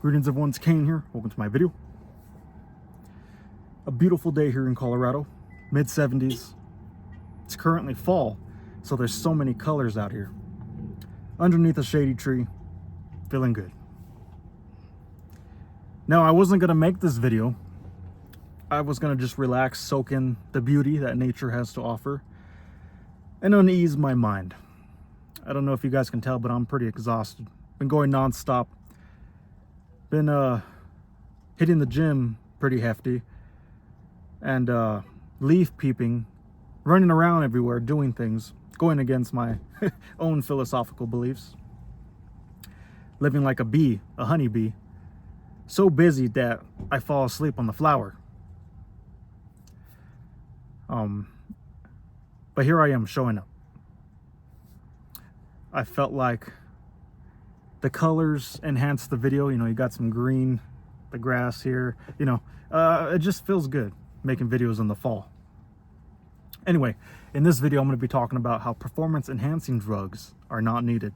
Greetings everyone, it's Cain here. Welcome to my video. A beautiful day here in Colorado, mid-70s. It's currently fall, so there's so many colors out here. Underneath a shady tree, feeling good. Now, I wasn't gonna make this video. I was gonna just relax, soak in the beauty that nature has to offer, and unease my mind. I don't know if you guys can tell, but I'm pretty exhausted. Been going non-stop. Been hitting the gym pretty hefty, and leaf peeping, running around everywhere, doing things, going against my own philosophical beliefs. Living like a bee, a honeybee, so busy that I fall asleep on the flower. But here I am showing up. I felt like the colors enhance the video. You know, you got some green, the grass here, you know, it just feels good making videos in the fall. Anyway, in this video, I'm going to be talking about how performance enhancing drugs are not needed.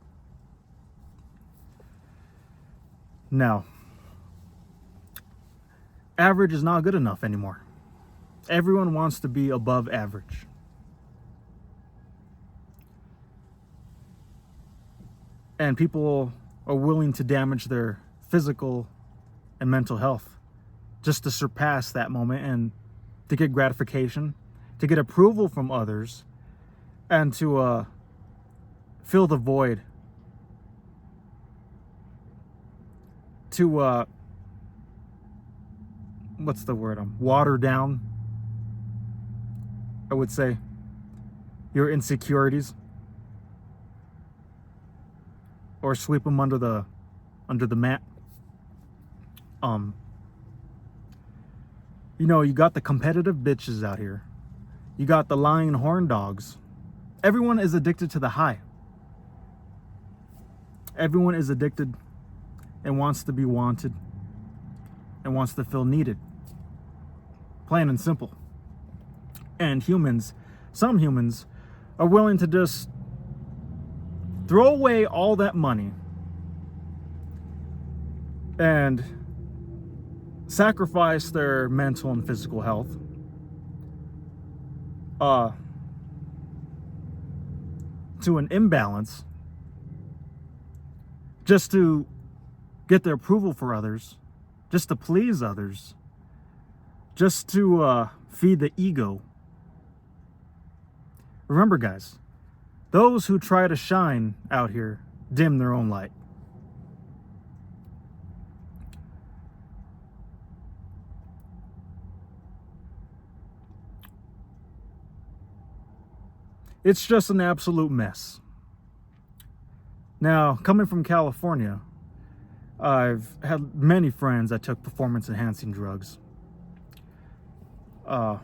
Now, average is not good enough anymore. Everyone wants to be above average. And people are willing to damage their physical and mental health just to surpass that moment and to get gratification, to get approval from others, and to fill the void, to what's the word, water down, I would say, your insecurities, or sweep them under the mat. You know, you got the competitive bitches out here. You got the lying horn dogs. Everyone is addicted to the high. Everyone is addicted and wants to be wanted and wants to feel needed. Plain and simple. And humans, some humans, are willing to just throw away all that money and sacrifice their mental and physical health to an imbalance just to get their approval for others, just to please others, just to feed the ego. Remember, guys, those who try to shine out here dim their own light. It's just an absolute mess. Now, coming from California, I've had many friends that took performance enhancing drugs. You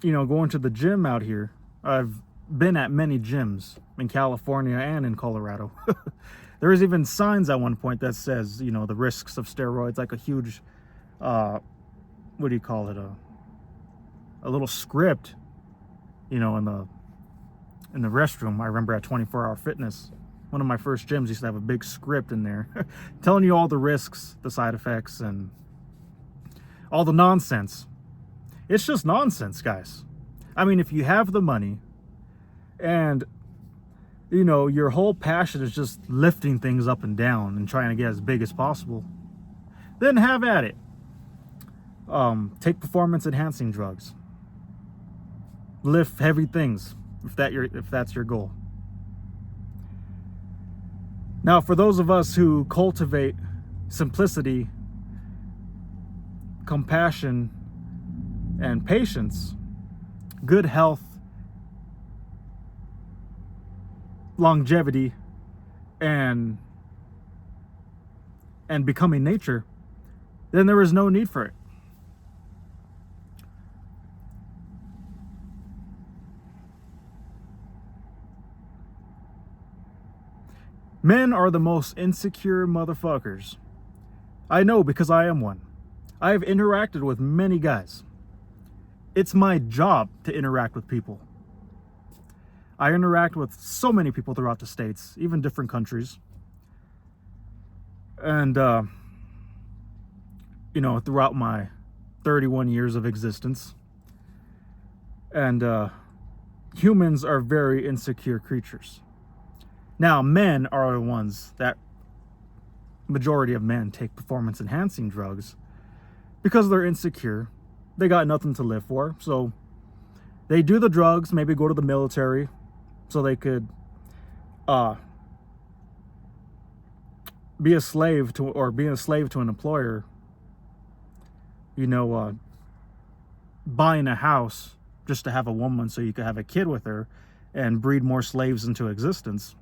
know, going to the gym out here, I've been at many gyms in California and in Colorado. There is even signs at one point that says, you know, the risks of steroids, like a huge, what do you call it? A little script, you know, in the restroom. I remember at 24 Hour Fitness, one of my first gyms used to have a big script in there telling you all the risks, the side effects, and all the nonsense. It's just nonsense, guys. I mean, if you have the money and, you know, your whole passion is just lifting things up and down and trying to get as big as possible, then have at it. Take performance enhancing drugs. Lift heavy things if that's your goal. Now, for those of us who cultivate simplicity, compassion, and patience, good health, longevity, and becoming nature, then there is no need for it. Men are the most insecure motherfuckers. I know, because I am one. I have interacted with many guys. It's my job to interact with people. I interact with so many people throughout the states, even different countries. And, you know, throughout my 31 years of existence, and humans are very insecure creatures. Now, men are the ones that, majority of men take performance enhancing drugs because they're insecure. They got nothing to live for, so they do the drugs, maybe go to the military so they could be a slave to, or being a slave to an employer, you know, buying a house just to have a woman so you could have a kid with her and breed more slaves into existence,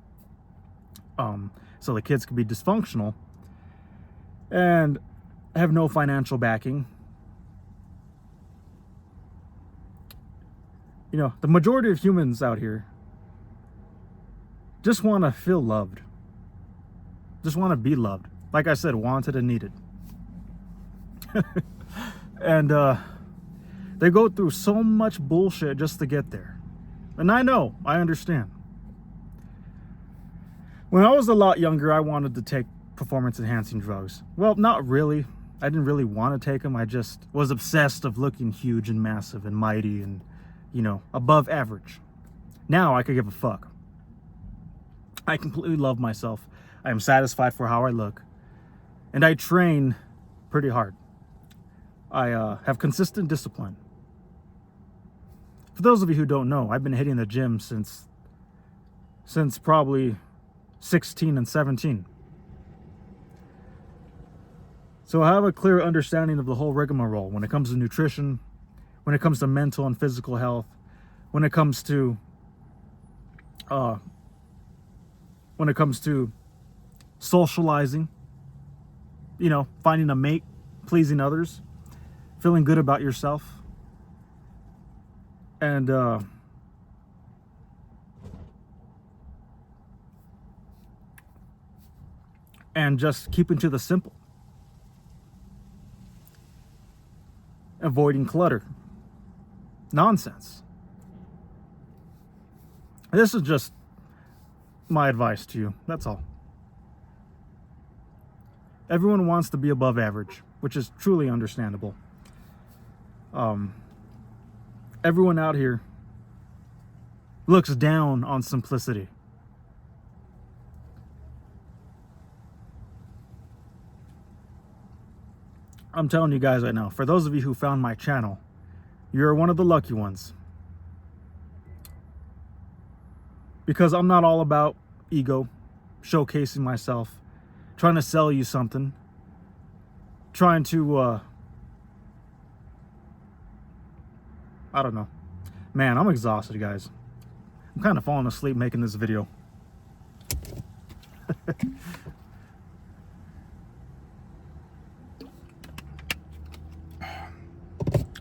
so the kids could be dysfunctional and have no financial backing. You know, the majority of humans out here just want to feel loved, just want to be loved, like I said, wanted and needed. And they go through so much bullshit just to get there. And I know, I understand. When I was a lot younger, I wanted to take performance enhancing drugs. Well, not really. I didn't really want to take them. I just was obsessed of looking huge and massive and mighty and, you know, above average. Now I could give a fuck. I completely love myself. I am satisfied for how I look. And I train pretty hard. I have consistent discipline. For those of you who don't know, I've been hitting the gym since probably 16 and 17. So I have a clear understanding of the whole rigmarole when it comes to nutrition, when it comes to mental and physical health, when it comes to socializing, you know, finding a mate, pleasing others, feeling good about yourself, and just keeping to the simple, avoiding clutter, nonsense. This is just my advice to you, that's all. Everyone wants to be above average, which is truly understandable. Everyone out here looks down on simplicity. I'm telling you guys right now, for those of you who found my channel, you're one of the lucky ones. Because I'm not all about ego, showcasing myself, trying to sell you something, trying to, I don't know. Man, I'm exhausted, guys. I'm kind of falling asleep making this video.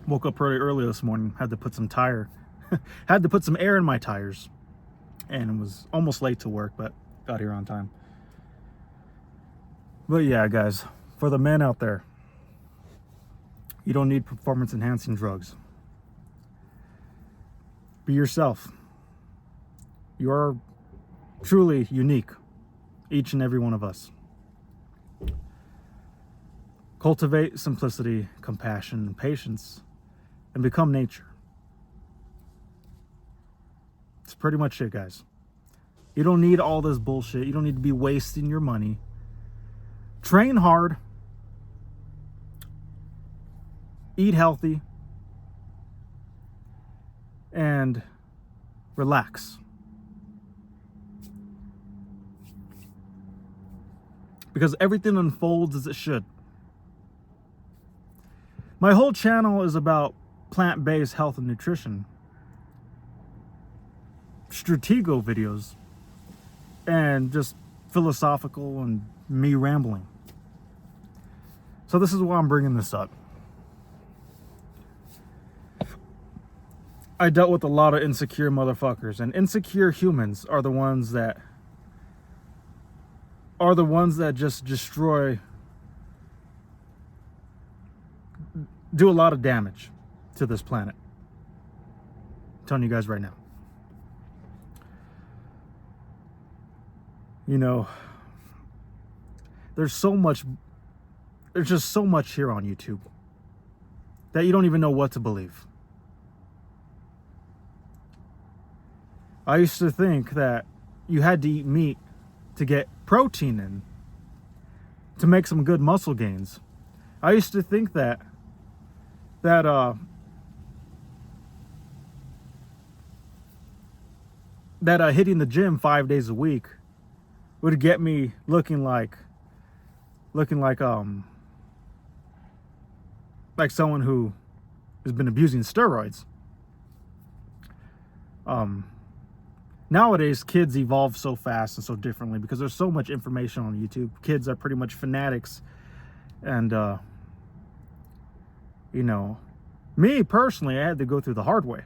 Woke up pretty early this morning, had to put some air in my tires, and was almost late to work, but got here on time. But yeah, guys, for the men out there, you don't need performance enhancing drugs. Be yourself. You're truly unique, each and every one of us. Cultivate simplicity, compassion, and patience, and become nature. That's pretty much it, guys. You don't need all this bullshit. You don't need to be wasting your money. Train hard. Eat healthy. And relax. Because everything unfolds as it should. My whole channel is about plant-based health and nutrition, Stratego videos, and just philosophical and me rambling. So this is why I'm bringing this up. I dealt with a lot of insecure motherfuckers, and insecure humans are the ones that just destroy, do a lot of damage to this planet. I'm telling you guys right now. You know, there's just so much here on YouTube that you don't even know what to believe. I used to think that you had to eat meat to get protein in, to make some good muscle gains. I used to think that hitting the gym 5 days a week would get me looking like someone who has been abusing steroids. Nowadays, kids evolve so fast and so differently because there's so much information on YouTube. Kids are pretty much fanatics. And, me personally, I had to go through the hard way.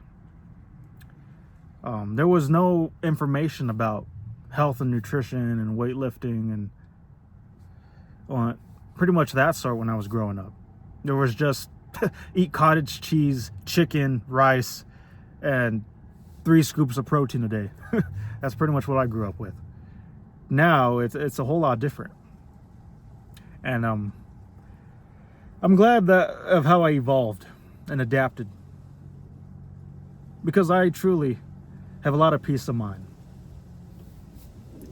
There was no information about health and nutrition and weightlifting and pretty much that sort when I was growing up. There was just eat cottage cheese, chicken, rice, and 3 scoops of protein a day. That's pretty much what I grew up with. Now it's a whole lot different, and I'm glad of how I evolved and adapted, because I truly have a lot of peace of mind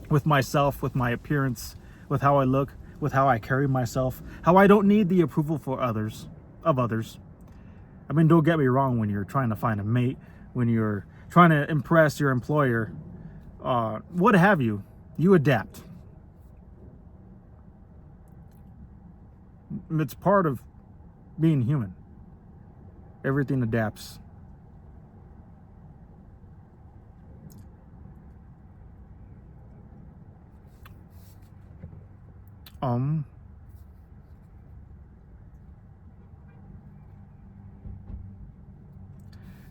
with myself, with my appearance, with how I look, with how I carry myself, how I don't need the approval of others. I mean, don't get me wrong, when you're trying to find a mate, when you're trying to impress your employer, what have you, you adapt. It's part of being human. Everything adapts.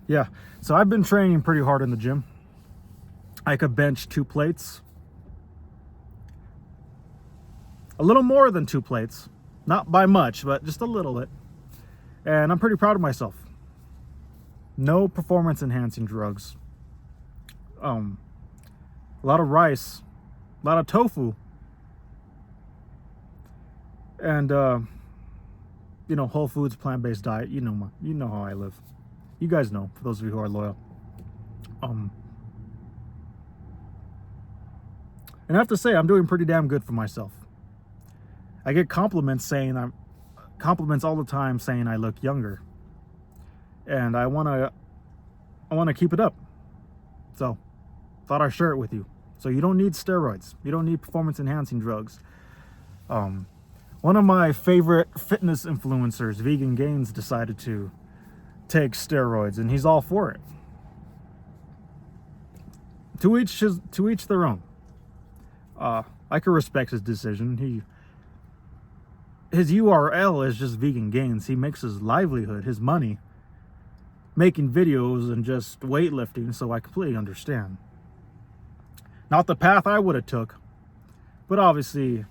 Yeah, so I've been training pretty hard in the gym. I could bench 2 plates. A little more than 2 plates. Not by much, but just a little bit. And I'm pretty proud of myself. No performance enhancing drugs. A lot of rice, a lot of tofu. And whole foods, plant-based diet. You know how I live. You guys know, for those of you who are loyal. And I have to say, I'm doing pretty damn good for myself. I get compliments all the time saying I look younger, and I wanna keep it up. So, thought I'd share it with you. So you don't need steroids. You don't need performance enhancing drugs. One of my favorite fitness influencers, Vegan Gains, decided to take steroids, and he's all for it. To each their own. I can respect his decision. His URL is just Vegan Gains. He makes his livelihood, his money, making videos and just weightlifting, so I completely understand. Not the path I would have took, but obviously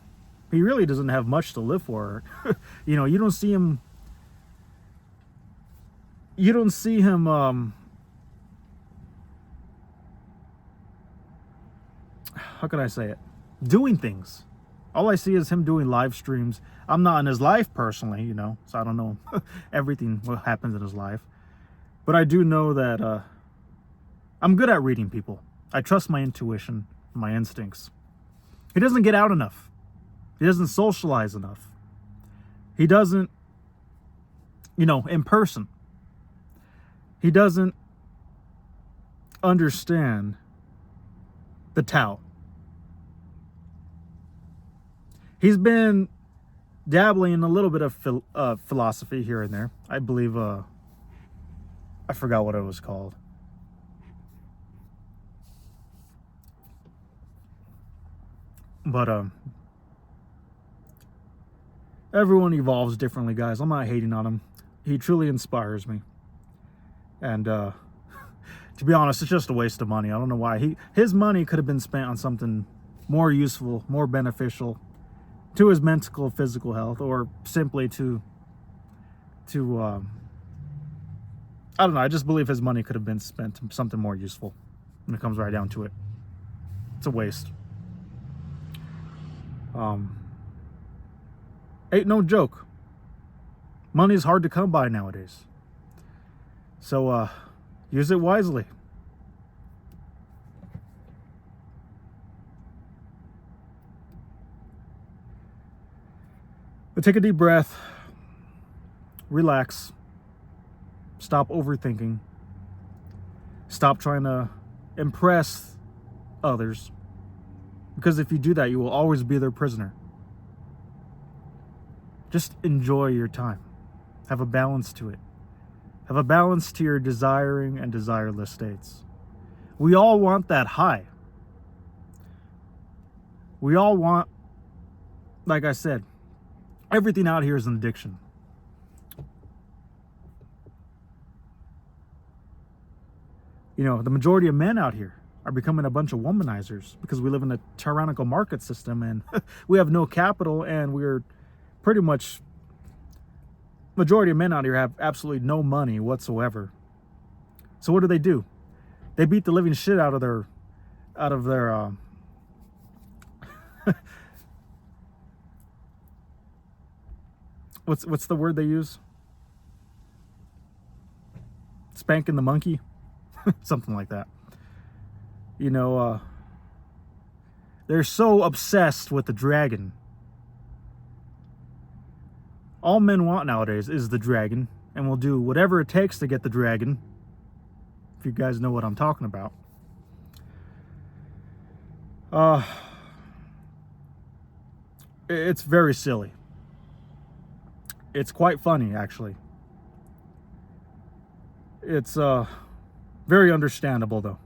he really doesn't have much to live for. You don't see him how can I say it, doing things. All I see is him doing live streams. I'm not in his life personally, so I don't know everything what happens in his life. But I do know that I'm good at reading people. I trust my intuition, my instincts. He doesn't get out enough. He doesn't socialize enough. He doesn't, in person. He doesn't understand the Tao. He's been dabbling in a little bit of philosophy here and there. I believe, I forgot what it was called. But everyone evolves differently, guys. I'm not hating on him. He truly inspires me. And to be honest, it's just a waste of money. I don't know why. His money could have been spent on something more useful, more beneficial to his mental, physical health, or simply to I don't know. I just believe his money could have been spent on something more useful when it comes right down to it. It's a waste. Ain't no joke. Money is hard to come by nowadays. So use it wisely. But take a deep breath, relax, stop overthinking, stop trying to impress others, because if you do that, you will always be their prisoner. Just enjoy your time. Have a balance to it. Have a balance to your desiring and desireless states. We all want that high. We all want, like I said, everything out here is an addiction. You know, the majority of men out here are becoming a bunch of womanizers because we live in a tyrannical market system and we have no capital, and we're pretty much, majority of men out here have absolutely no money whatsoever. So what do? They beat the living shit out of their what's the word they use? Spanking the monkey? Something like that. You know, they're so obsessed with the dragon. All men want nowadays is the dragon, and will do whatever it takes to get the dragon. If you guys know what I'm talking about. It's very silly. It's quite funny, actually. It's very understandable, though.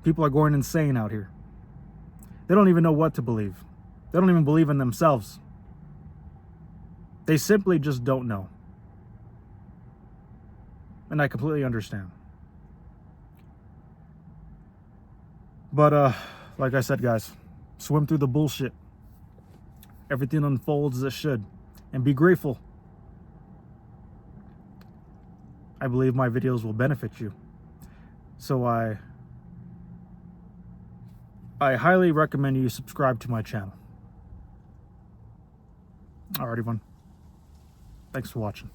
People are going insane out here. They don't even know what to believe. They don't even believe in themselves. They simply just don't know. And I completely understand. But like I said, guys, swim through the bullshit. Everything unfolds as it should. And be grateful. I believe my videos will benefit you. So I highly recommend you subscribe to my channel. Alright, everyone. Thanks for watching.